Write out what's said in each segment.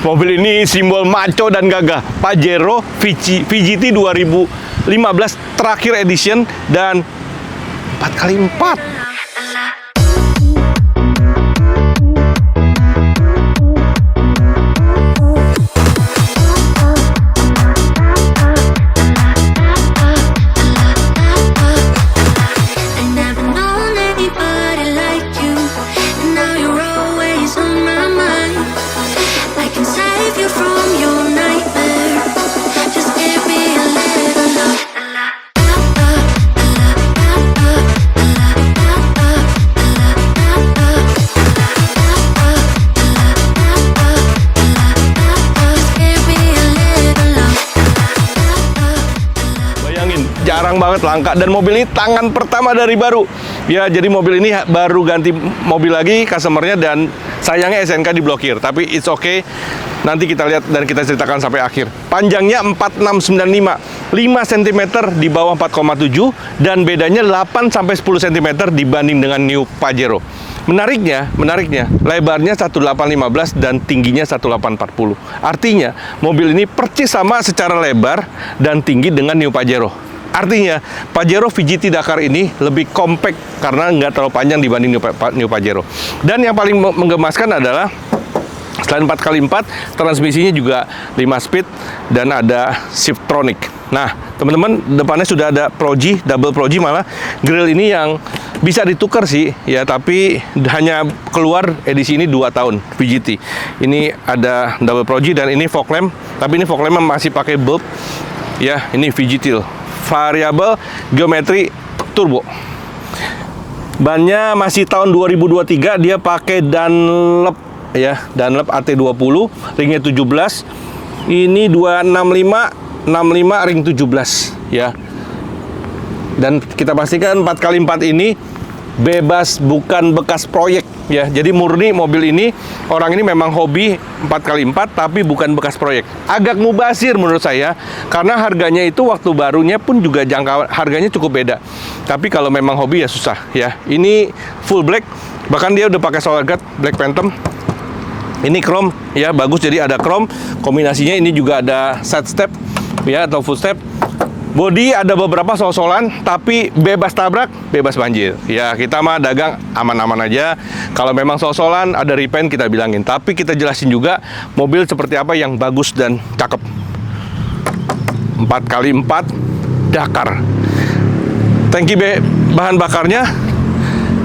mobil ini simbol maco dan gagah. Pajero VGT 2015 terakhir edition dan 4x4. Jarang banget langka, dan mobil ini tangan pertama dari baru. Ya, jadi mobil ini baru ganti mobil lagi customernya, dan sayangnya SNK diblokir. Tapi it's okay, nanti kita lihat dan kita ceritakan sampai akhir. Panjangnya 4695, 5 cm di bawah 4,7, dan bedanya 8-10 cm dibanding dengan New Pajero. Menariknya, lebarnya 1815 dan tingginya 1840. Artinya, mobil ini persis sama secara lebar dan tinggi dengan New Pajero. Artinya, Pajero VGT Dakar ini lebih compact karena nggak terlalu panjang dibanding New Pajero. Dan yang paling menggemaskan adalah selain 4x4, transmisinya juga 5 speed dan ada Shiftronic. Nah, teman-teman, depannya sudah ada Pro-G, double Pro-G, malah grill ini yang bisa ditukar sih, ya, tapi hanya keluar edisi ini 2 tahun VGT. Ini ada double Pro-G dan ini fog lamp, tapi ini fog lamp masih pakai bulb. Ya, ini VGT variabel geometri turbo. Bannya masih tahun 2023, dia pakai Dunlop, ya, Dunlop AT20, ringnya 17. Ini 265 ring 17, ya. Dan kita pastikan 4x4 ini bebas, bukan bekas proyek, ya. Jadi murni mobil ini, orang ini memang hobi 4x4 tapi bukan bekas proyek. Agak mubazir menurut saya, karena harganya itu waktu barunya pun juga harganya cukup beda. Tapi kalau memang hobi ya susah, ya. Ini full black, bahkan dia udah pakai solid guard Black Phantom. Ini chrome, ya, bagus, jadi ada chrome. Kombinasinya ini juga ada side step, ya, atau footstep. Bodi ada beberapa sol-solan, tapi bebas tabrak, bebas banjir. Ya, kita mah dagang aman-aman aja. Kalau memang sol-solan, ada repaint, kita bilangin. Tapi kita jelasin juga mobil seperti apa yang bagus dan cakep. 4x4 Dakar. Tangki bahan bakarnya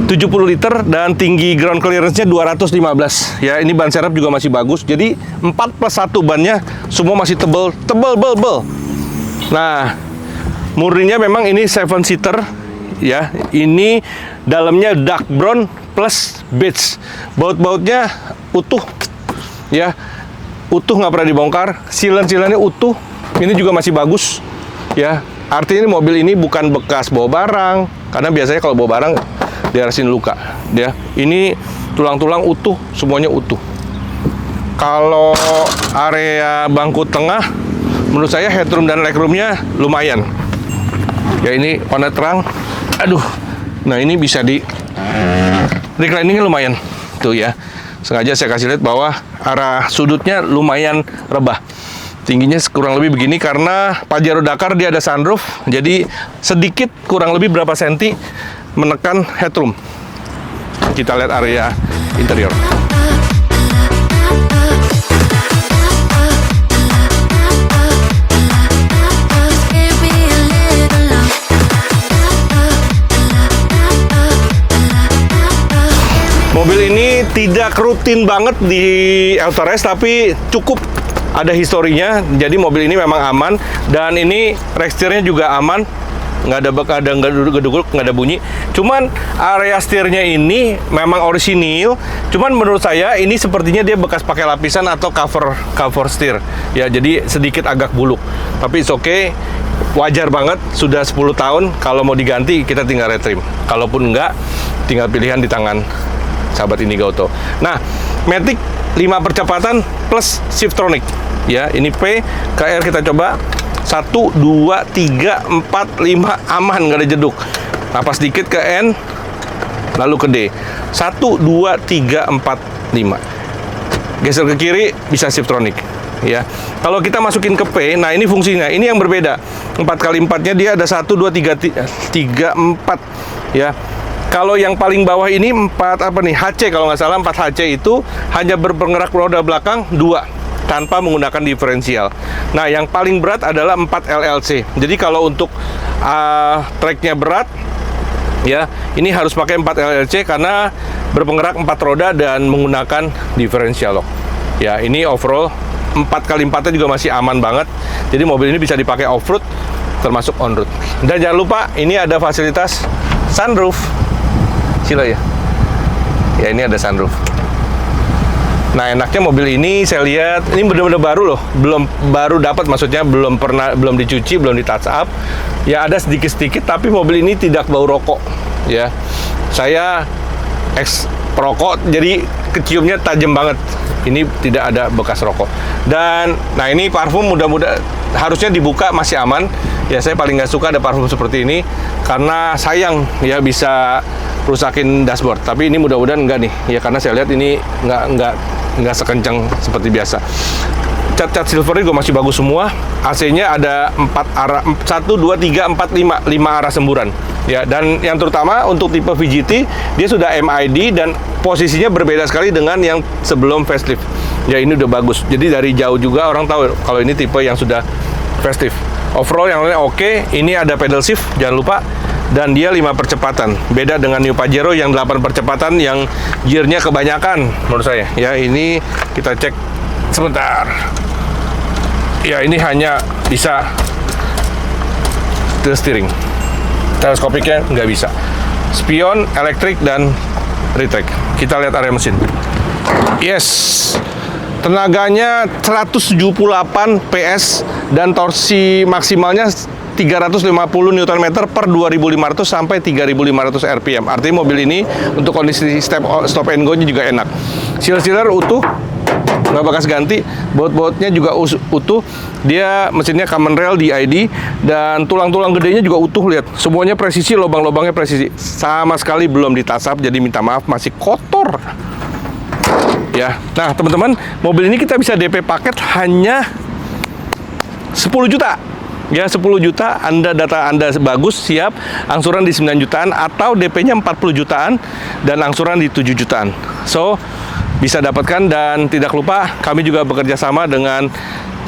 70 liter dan tinggi ground clearance-nya 215. Ya, ini ban serep juga masih bagus. Jadi 4+1 bannya semua masih tebel. Nah, murninya memang ini 7-seater, ya. Ini dalamnya dark brown plus beige. Baut-bautnya utuh, ya. Utuh, nggak pernah dibongkar. Silen-silennya utuh. Ini juga masih bagus, ya. Artinya mobil ini bukan bekas bawa barang, karena biasanya kalau bawa barang diarasin luka, ya. Ini tulang-tulang utuh, semuanya utuh. Kalau area bangku tengah, menurut saya headroom dan legroomnya lumayan. Ya, ini warna terang. Aduh. Nah, ini bisa di recliningnya lumayan. Tuh, ya. Sengaja saya kasih lihat bahwa arah sudutnya lumayan rebah. Tingginya kurang lebih begini karena Pajero Dakar dia ada sunroof. Jadi sedikit kurang lebih berapa senti menekan headroom. Kita lihat area interior. Mobil ini tidak rutin banget di auto race, tapi cukup ada historinya. Jadi mobil ini memang aman, dan ini rekstirnya juga aman, nggak ada geduguk, nggak ada bunyi. Cuman area setirnya ini memang orisinil. Cuman menurut saya ini sepertinya dia bekas pakai lapisan atau cover setir. Ya, jadi sedikit agak buluk. Tapi it's okay, wajar banget. Sudah 10 tahun. Kalau mau diganti kita tinggal retrim. Kalaupun enggak, tinggal pilihan di tangan sahabat Indiga Auto. Nah, Matic 5 percepatan plus Shiftronic. Ya, ini P ke R kita coba. 1, 2, 3, 4, 5 aman, nggak ada jeduk. Napas dikit ke N, lalu ke D. 1, 2, 3, 4, 5. geser ke kiri bisa Shiftronic. Ya, kalau kita masukin ke P, nah ini fungsinya, ini yang berbeda. 4x4-nya dia ada 1, 2, 3, 4. Ya, kalau yang paling bawah ini 4 apa nih, HC kalau nggak salah, 4 HC itu hanya berpenggerak roda belakang 2 tanpa menggunakan diferensial. Nah, yang paling berat adalah 4 LLC. Jadi kalau untuk treknya berat, ya ini harus pakai 4 LLC karena berpenggerak 4 roda dan menggunakan diferensial lock. Ya, ini overall 4x4-nya juga masih aman banget. Jadi mobil ini bisa dipakai off-road termasuk on-road. Dan jangan lupa ini ada fasilitas sunroof. Sila ya. Ya, ini ada sunroof. Nah, enaknya mobil ini saya lihat ini benar-benar baru loh. Baru dapat, maksudnya belum dicuci, belum di touch up. Ya ada sedikit-sedikit, tapi mobil ini tidak bau rokok. Ya. Saya perokok, jadi keciumnya tajam banget. Ini tidak ada bekas rokok. Dan nah ini parfum mudah-mudahan harusnya dibuka masih aman. Ya saya paling nggak suka ada parfum seperti ini karena sayang ya bisa rusakin dashboard. Tapi ini mudah-mudahan enggak nih. Ya karena saya lihat ini nggak sekencang seperti biasa. Cat-cat silver juga masih bagus semua. AC-nya ada 4 arah, 1, 2, 3, 4, 5 arah semburan. Ya, dan yang terutama untuk tipe VGT dia sudah MID dan posisinya berbeda sekali dengan yang sebelum facelift. Ya, ini udah bagus. Jadi dari jauh juga orang tahu kalau ini tipe yang sudah facelift. Overall yang lainnya oke. Ini ada pedal shift, jangan lupa. Dan dia 5 percepatan. Beda dengan New Pajero yang 8 percepatan yang gear-nya kebanyakan menurut saya. Ya, ini kita cek sebentar. Ya, ini hanya bisa tilt steering. Teleskopiknya nggak bisa. Spion, elektrik, dan retract. Kita lihat area mesin. Yes, tenaganya 178 PS dan torsi maksimalnya 350 Nm per 2.500 sampai 3.500 RPM. Artinya mobil ini untuk kondisi stop and go-nya juga enak. Seal-sealer utuh, nggak bekas ganti. Baut-bautnya juga utuh. Dia mesinnya common rail DID dan tulang-tulang gedenya juga utuh. Lihat, semuanya presisi, lubang-lubangnya presisi. Sama sekali belum ditasap, jadi minta maaf masih kotor. Ya, nah teman-teman, mobil ini kita bisa DP paket hanya 10 juta. Ya, 10 juta, data Anda bagus, siap, angsuran di 9 jutaan atau DP-nya 40 jutaan dan angsuran di 7 jutaan. So, bisa dapatkan dan tidak lupa kami juga bekerja sama dengan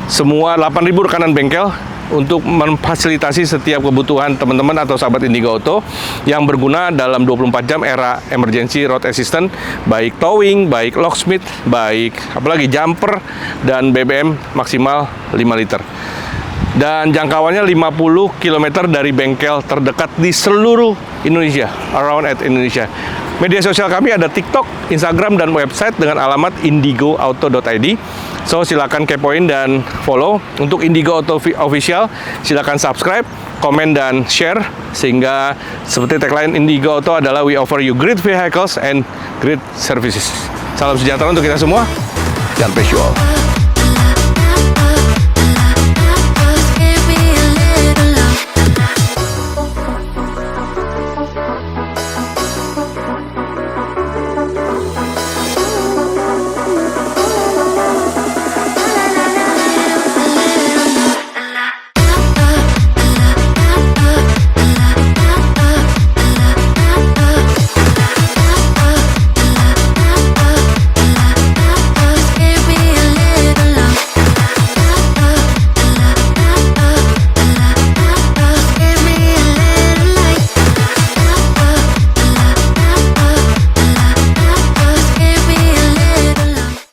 semua 8.000 rekanan bengkel untuk memfasilitasi setiap kebutuhan teman-teman atau sahabat Indigo Auto yang berguna dalam 24 jam era emergency road assistant, baik towing, baik locksmith, baik apalagi jumper dan BBM maksimal 5 liter. Dan jangkauannya 50 km dari bengkel terdekat di seluruh Indonesia, around at Indonesia. Media sosial kami ada TikTok, Instagram, dan website dengan alamat indigoauto.id. So, silakan kepoin dan follow. Untuk Indigo Auto Official, silakan subscribe, komen, dan share. Sehingga seperti tagline Indigo Auto adalah we offer you great vehicles and great services. Salam sejahtera untuk kita semua. God bless you all.